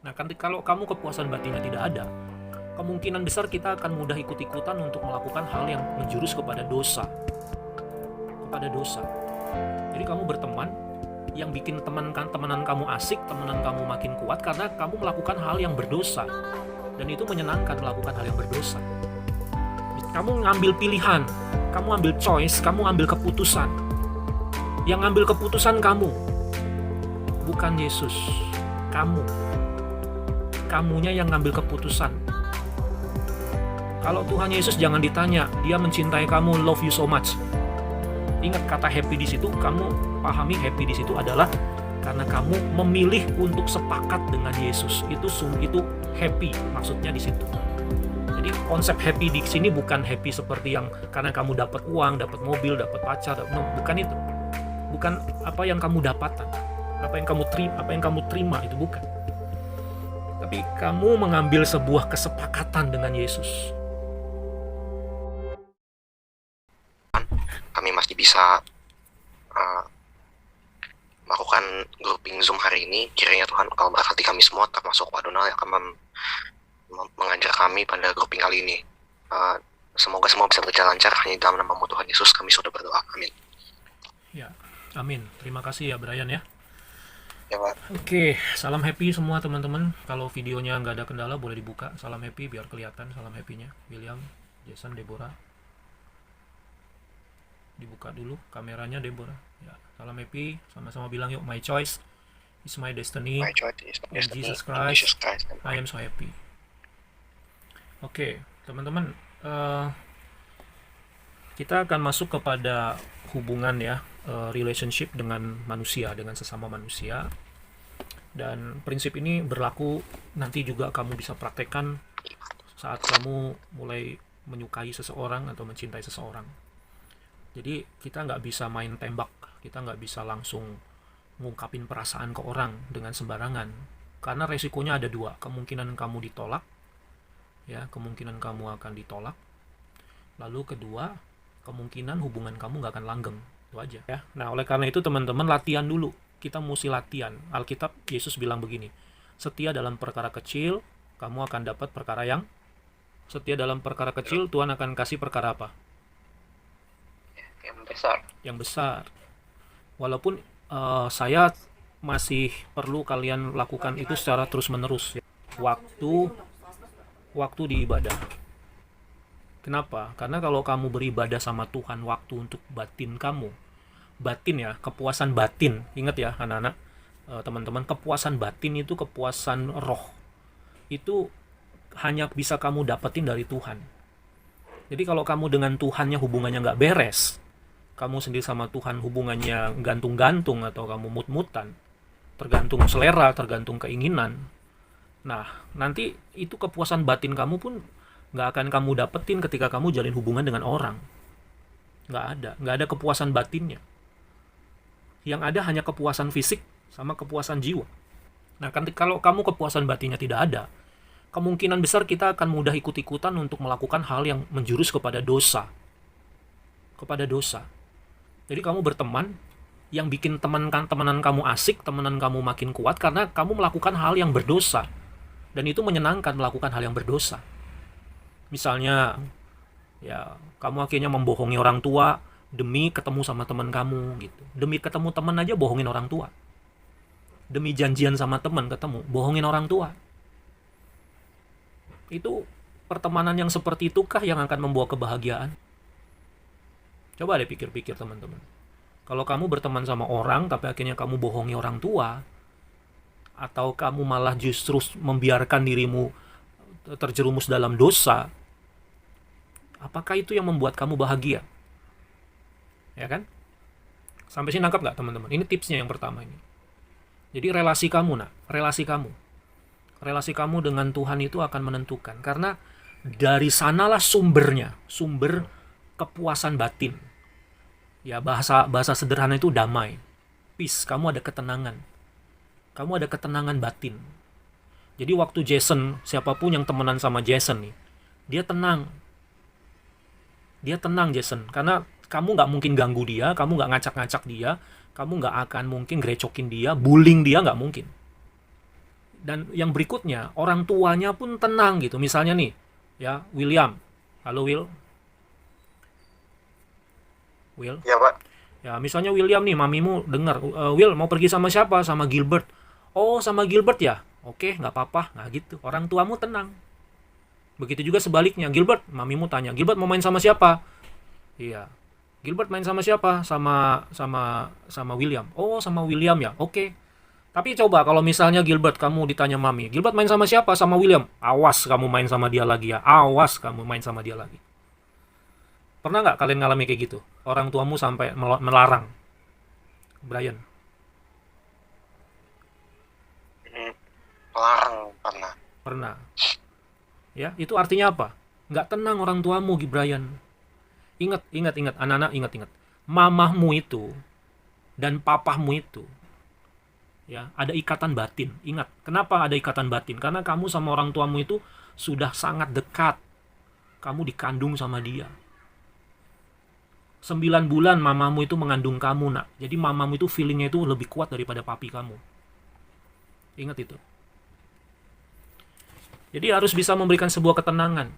Nah, kalau kamu kepuasan batinnya tidak ada, kemungkinan besar kita akan mudah ikut-ikutan untuk melakukan hal yang menjurus kepada dosa. Kepada dosa. Jadi kamu berteman, yang bikin temenan kamu asik, temenan kamu makin kuat karena kamu melakukan hal yang berdosa. Dan itu menyenangkan melakukan hal yang berdosa. Kamu ngambil pilihan, kamu ambil choice, kamu ambil keputusan. Yang ngambil keputusan kamu, bukan Yesus. Kamunya yang ngambil keputusan. Kalau Tuhan Yesus jangan ditanya, dia mencintai kamu, love you so much. Ingat kata happy di situ, kamu pahami happy di situ adalah karena kamu memilih untuk sepakat dengan Yesus. Itu happy maksudnya di situ. Jadi konsep happy di sini bukan happy seperti yang karena kamu dapat uang, dapat mobil, dapat pacar, bukan itu. Bukan apa yang kamu dapatkan, apa yang kamu terima itu bukan. Tapi kamu mengambil sebuah kesepakatan dengan Yesus. Kami masih bisa melakukan grouping Zoom hari ini. Kiranya Tuhan bakal berkati kami semua, termasuk Pak Donald yang akan mengajar kami pada grouping kali ini. Semoga semua bisa berjalan lancar. Hanya dalam nama Tuhan Yesus kami sudah berdoa. Amin. Ya, amin. Terima kasih ya Brian ya. Ya Pak. Oke, salam happy semua teman-teman. Kalau videonya nggak ada kendala boleh dibuka. Salam happy biar kelihatan salam happy-nya. William, Jason, Deborah. Dibuka dulu kameranya Deborah. Ya, salam happy. Sama-sama bilang yuk, my choice is my destiny. My choice is my In destiny. Jesus In Jesus Christ, Christ. I am so happy. Oke, teman-teman, kita akan masuk kepada hubungan ya, relationship dengan manusia, dengan sesama manusia. Dan prinsip ini berlaku nanti juga kamu bisa praktekkan saat kamu mulai menyukai seseorang atau mencintai seseorang. Jadi kita nggak bisa main tembak, kita nggak bisa langsung ngungkapin perasaan ke orang dengan sembarangan. Karena resikonya ada dua, kemungkinan kamu ditolak, ya kemungkinan kamu akan ditolak. Lalu kedua, kemungkinan hubungan kamu nggak akan langgeng, itu aja ya. Nah oleh karena itu teman-teman latihan dulu, kita mesti latihan. Alkitab Yesus bilang begini, setia dalam perkara kecil, kamu akan dapat perkara yang setia dalam perkara kecil, Tuhan akan kasih perkara apa? Yang besar. Yang besar. Walaupun saya masih perlu kalian lakukan itu secara terus-menerus ya. Waktu di ibadah. Kenapa? Karena kalau kamu beribadah sama Tuhan waktu untuk batin kamu, batin ya, kepuasan batin. Ingat ya anak-anak, teman-teman, kepuasan batin itu kepuasan roh. Itu hanya bisa kamu dapetin dari Tuhan. Jadi kalau kamu dengan Tuhannya hubungannya nggak beres, kamu sendiri sama Tuhan hubungannya gantung-gantung atau kamu mut-mutan, tergantung selera, tergantung keinginan. Nah, nanti itu kepuasan batin kamu pun nggak akan kamu dapetin ketika kamu jalin hubungan dengan orang. Nggak ada kepuasan batinnya. Yang ada hanya kepuasan fisik sama kepuasan jiwa. Nah, kalau kamu kepuasan batinnya tidak ada, kemungkinan besar kita akan mudah ikut-ikutan untuk melakukan hal yang menjurus kepada dosa. Kepada dosa. Jadi kamu berteman, yang bikin temenan kamu asik, temenan kamu makin kuat karena kamu melakukan hal yang berdosa. Dan itu menyenangkan melakukan hal yang berdosa. Misalnya, ya kamu akhirnya membohongi orang tua demi ketemu sama teman kamu gitu. Demi ketemu teman aja bohongin orang tua. Demi janjian sama teman ketemu, bohongin orang tua. Itu pertemanan yang seperti itukah yang akan membawa kebahagiaan? Coba deh pikir-pikir teman-teman. Kalau kamu berteman sama orang tapi akhirnya kamu bohongi orang tua, atau kamu malah justru membiarkan dirimu terjerumus dalam dosa, apakah itu yang membuat kamu bahagia? Ya kan? Sampai sini nangkap nggak teman-teman? Ini tipsnya yang pertama ini. Jadi relasi kamu dengan Tuhan itu akan menentukan. Karena dari sanalah sumber kepuasan batin. Ya bahasa sederhana itu damai. Peace, kamu ada ketenangan. Kamu ada ketenangan batin. Jadi waktu Jason, siapapun yang temenan sama Jason nih, dia tenang Jason, karena kamu nggak mungkin ganggu dia, kamu nggak ngacak-ngacak dia, kamu nggak akan mungkin grecokin dia, bullying dia, nggak mungkin. Dan yang berikutnya, orang tuanya pun tenang gitu. Misalnya nih, ya, William. Halo Will. Will. Ya Pak. Ya, misalnya William nih, mamimu dengar, Will mau pergi sama siapa? Sama Gilbert. Oh, sama Gilbert ya? Oke, nggak apa-apa. Nah gitu, orang tuamu tenang. Begitu juga sebaliknya, Gilbert, mamimu tanya, Gilbert mau main sama siapa? Iya. Gilbert main sama siapa? Sama William. Oh, sama William ya. Oke. Tapi coba kalau misalnya Gilbert kamu ditanya mami, Gilbert main sama siapa? Sama William. Awas kamu main sama dia lagi ya. Awas kamu main sama dia lagi. Pernah nggak kalian ngalami kayak gitu? Orang tuamu sampai melarang. Brian. Melarang pernah. Pernah. Ya, itu artinya apa? Nggak tenang orang tuamu, Brian. Ingat, anak-anak ingat. Mamahmu itu dan papahmu itu, ya, ada ikatan batin. Ingat, kenapa ada ikatan batin? Karena kamu sama orang tuamu itu sudah sangat dekat. Kamu dikandung sama dia. 9 bulan mamamu itu mengandung kamu, nak. Jadi mamamu itu feelingnya itu lebih kuat daripada papi kamu. Ingat itu. Jadi harus bisa memberikan sebuah ketenangan.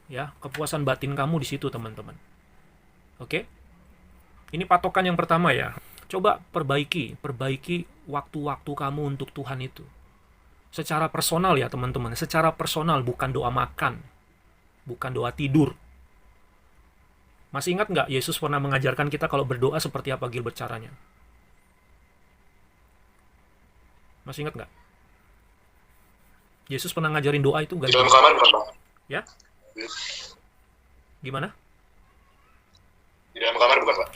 Ya, kepuasan batin kamu di situ, teman-teman. Oke? Ini patokan yang pertama ya. Coba perbaiki waktu-waktu kamu untuk Tuhan itu. Secara personal ya, teman-teman. Secara personal, bukan doa makan. Bukan doa tidur. Masih ingat nggak Yesus pernah mengajarkan kita kalau berdoa seperti apa Gilbert caranya? Masih ingat nggak? Yesus pernah ngajarin doa itu Di dalam kamar bukan Pak? Ya? Gimana? Di dalam kamar bukan Pak?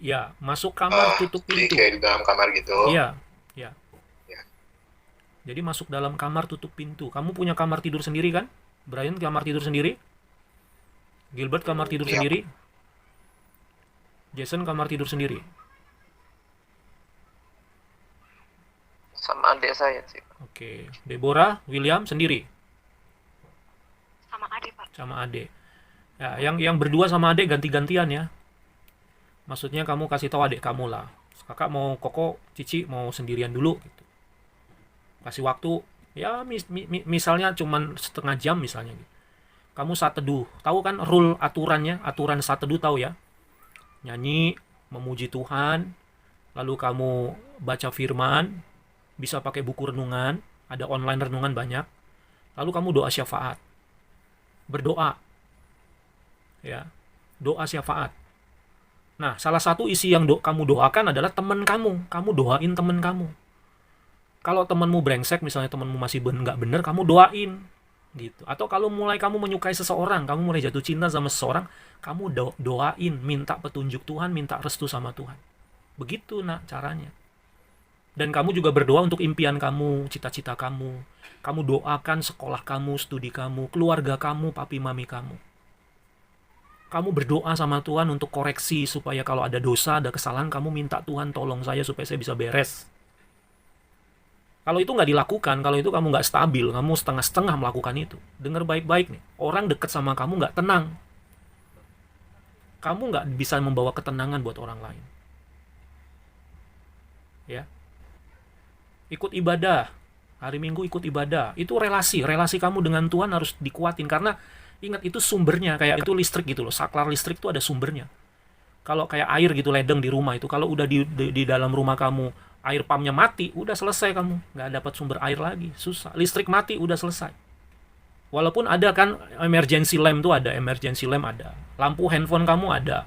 Ya, masuk kamar, tutup Jadi pintu. kayak di dalam kamar gitu. Iya. Ya. Jadi masuk dalam kamar, tutup pintu. Kamu punya kamar tidur sendiri kan? Brian kamar tidur sendiri? Gilbert kamar tidur Iya. sendiri? Jason kamar tidur sendiri? Sama adik saya sih. Oke. Deborah, William sendiri? Sama adik, Pak. Sama adik. Ya, yang berdua sama adik ganti-gantian ya. Maksudnya kamu kasih tahu adik kamu lah. Kakak mau Koko, Cici mau sendirian dulu gitu. Kasih waktu ya misalnya cuman setengah jam misalnya gitu. Kamu saat teduh. Tahu kan rule aturannya? Aturan saat teduh tahu ya? Nyanyi, memuji Tuhan, lalu kamu baca firman, bisa pakai buku renungan, ada online renungan banyak. Lalu kamu doa syafaat. Berdoa. Ya. Doa syafaat. Nah, salah satu isi yang kamu doakan adalah teman kamu. Kamu doain teman kamu. Kalau temanmu brengsek, misalnya temanmu masih nggak bener, kamu doain. Gitu. Atau kalau kamu menyukai seseorang, kamu mulai jatuh cinta sama seseorang, kamu doain, minta petunjuk Tuhan, minta restu sama Tuhan. Begitu, nak, caranya. Dan kamu juga berdoa untuk impian kamu, cita-cita kamu. Kamu doakan sekolah kamu, studi kamu, keluarga kamu, papi mami kamu. Kamu berdoa sama Tuhan untuk koreksi supaya kalau ada dosa, ada kesalahan, kamu minta Tuhan tolong saya supaya saya bisa beres. Kalau itu nggak dilakukan, kalau itu kamu nggak stabil, kamu setengah-setengah melakukan itu. Dengar baik-baik nih, orang dekat sama kamu nggak tenang. Kamu nggak bisa membawa ketenangan buat orang lain. Ya, ikut ibadah, hari Minggu ikut ibadah, itu relasi kamu dengan Tuhan harus dikuatin karena ingat itu sumbernya kayak itu listrik gitu loh, saklar listrik itu ada sumbernya. Kalau kayak air gitu ledeng di rumah itu, kalau udah di dalam rumah kamu air pumpnya mati, udah selesai kamu, nggak dapat sumber air lagi, susah. Listrik mati, udah selesai. Walaupun ada kan emergency lamp tuh ada, emergency lamp ada, lampu handphone kamu ada.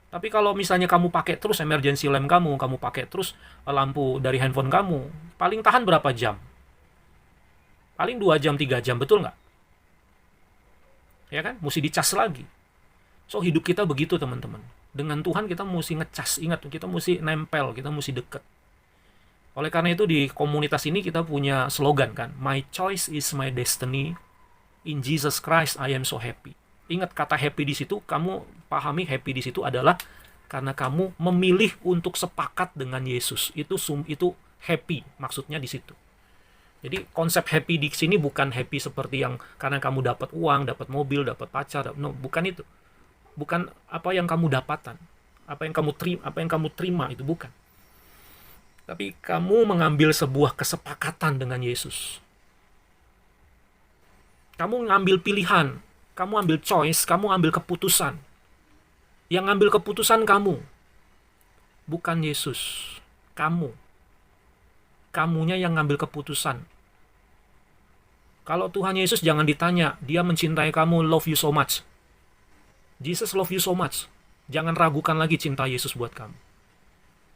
Tapi kalau misalnya kamu pakai terus emergency lamp kamu pakai terus lampu dari handphone kamu, paling tahan berapa jam? Paling 2 jam, 3 jam, betul nggak? Ya kan? Mesti dicas lagi. So, hidup kita begitu, teman-teman. Dengan Tuhan kita mesti ngecas, ingat, kita mesti nempel, kita mesti deket. Oleh karena itu di komunitas ini kita punya slogan kan, My choice is my destiny. In Jesus Christ I am so happy. Ingat kata happy di situ, kamu pahami happy di situ adalah karena kamu memilih untuk sepakat dengan Yesus. Itu happy, maksudnya di situ. Jadi konsep happy di sini bukan happy seperti yang karena kamu dapat uang, dapat mobil, dapat pacar, no, bukan itu. Bukan apa yang kamu dapatkan, apa yang kamu terima itu bukan. Tapi kamu mengambil sebuah kesepakatan dengan Yesus. Kamu ngambil pilihan, kamu ambil choice, kamu ambil keputusan. Yang ngambil keputusan kamu, bukan Yesus. Kamu. Kamunya yang ngambil keputusan. Kalau Tuhan Yesus jangan ditanya, dia mencintai kamu, love you so much. Jesus love you so much. Jangan ragukan lagi cinta Yesus buat kamu.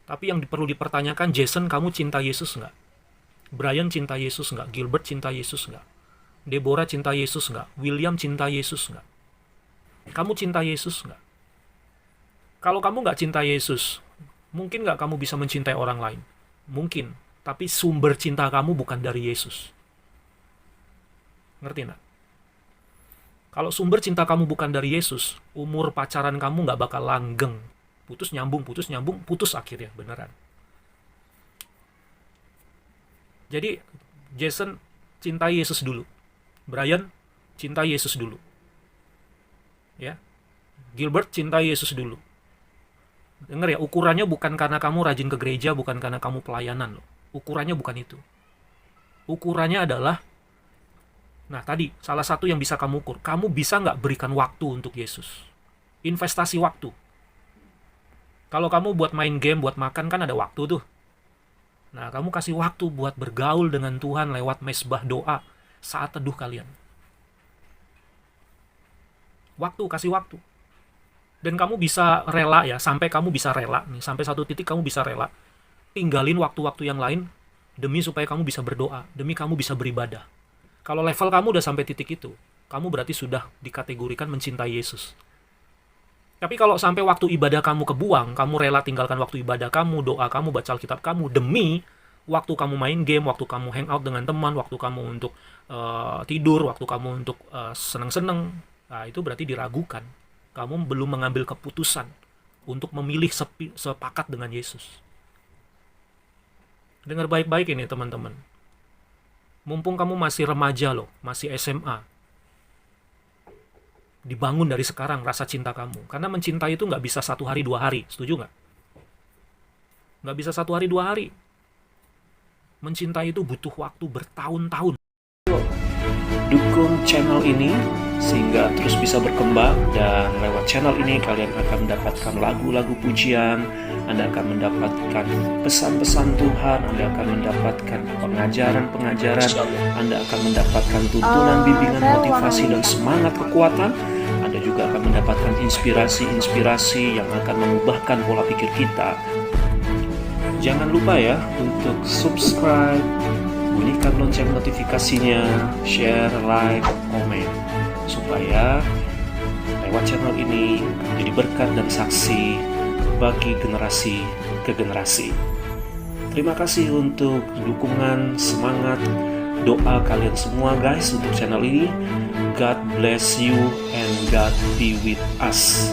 Tapi yang perlu dipertanyakan, Jason, kamu cinta Yesus nggak? Brian cinta Yesus nggak? Gilbert cinta Yesus nggak? Deborah cinta Yesus nggak? William cinta Yesus nggak? Kamu cinta Yesus nggak? Kalau kamu nggak cinta Yesus, mungkin nggak kamu bisa mencintai orang lain? Mungkin. Tapi sumber cinta kamu bukan dari Yesus. Ngerti nggak? Kalau sumber cinta kamu bukan dari Yesus, umur pacaran kamu nggak bakal langgeng. Putus nyambung, putus akhirnya, beneran. Jadi, Jason, cintai Yesus dulu. Brian, cintai Yesus dulu. Ya. Gilbert, cintai Yesus dulu. Dengar ya, ukurannya bukan karena kamu rajin ke gereja, bukan karena kamu pelayanan loh. Ukurannya bukan itu. Ukurannya adalah, nah tadi, salah satu yang bisa kamu ukur, kamu bisa nggak berikan waktu untuk Yesus? Investasi waktu. Kalau kamu buat main game, buat makan, kan ada waktu tuh. Nah, kamu kasih waktu buat bergaul dengan Tuhan lewat mesbah doa saat teduh kalian. Waktu, kasih waktu. Dan kamu bisa rela ya, sampai kamu bisa rela, nih, sampai satu titik kamu bisa rela, tinggalin waktu-waktu yang lain, demi supaya kamu bisa berdoa, demi kamu bisa beribadah. Kalau level kamu udah sampai titik itu, kamu berarti sudah dikategorikan mencintai Yesus. Tapi kalau sampai waktu ibadah kamu kebuang, kamu rela tinggalkan waktu ibadah kamu, doa kamu, baca Alkitab kamu, demi waktu kamu main game, waktu kamu hangout dengan teman, waktu kamu untuk tidur, waktu kamu untuk seneng-seneng, nah itu berarti diragukan. Kamu belum mengambil keputusan untuk memilih sepakat dengan Yesus. Dengar baik-baik ini teman-teman. Mumpung kamu masih remaja loh, masih SMA. Dibangun dari sekarang rasa cinta kamu. Karena mencintai itu nggak bisa 1 hari 2 hari. Setuju nggak? Nggak bisa 1 hari 2 hari. Mencintai itu butuh waktu bertahun-tahun. Dukung channel ini sehingga terus bisa berkembang, dan lewat channel ini kalian akan mendapatkan lagu-lagu pujian, Anda akan mendapatkan pesan-pesan Tuhan, Anda akan mendapatkan pengajaran-pengajaran, Anda akan mendapatkan tuntunan, bimbingan, motivasi, dan semangat kekuatan. Anda juga akan mendapatkan inspirasi-inspirasi yang akan mengubahkan pola pikir kita. Jangan lupa ya untuk subscribe, bunyikan lonceng notifikasinya, share, like, komen, supaya lewat channel ini menjadi berkat dan saksi bagi generasi ke generasi. Terima kasih untuk dukungan, semangat, doa kalian semua guys untuk channel ini. God bless you and God be with us.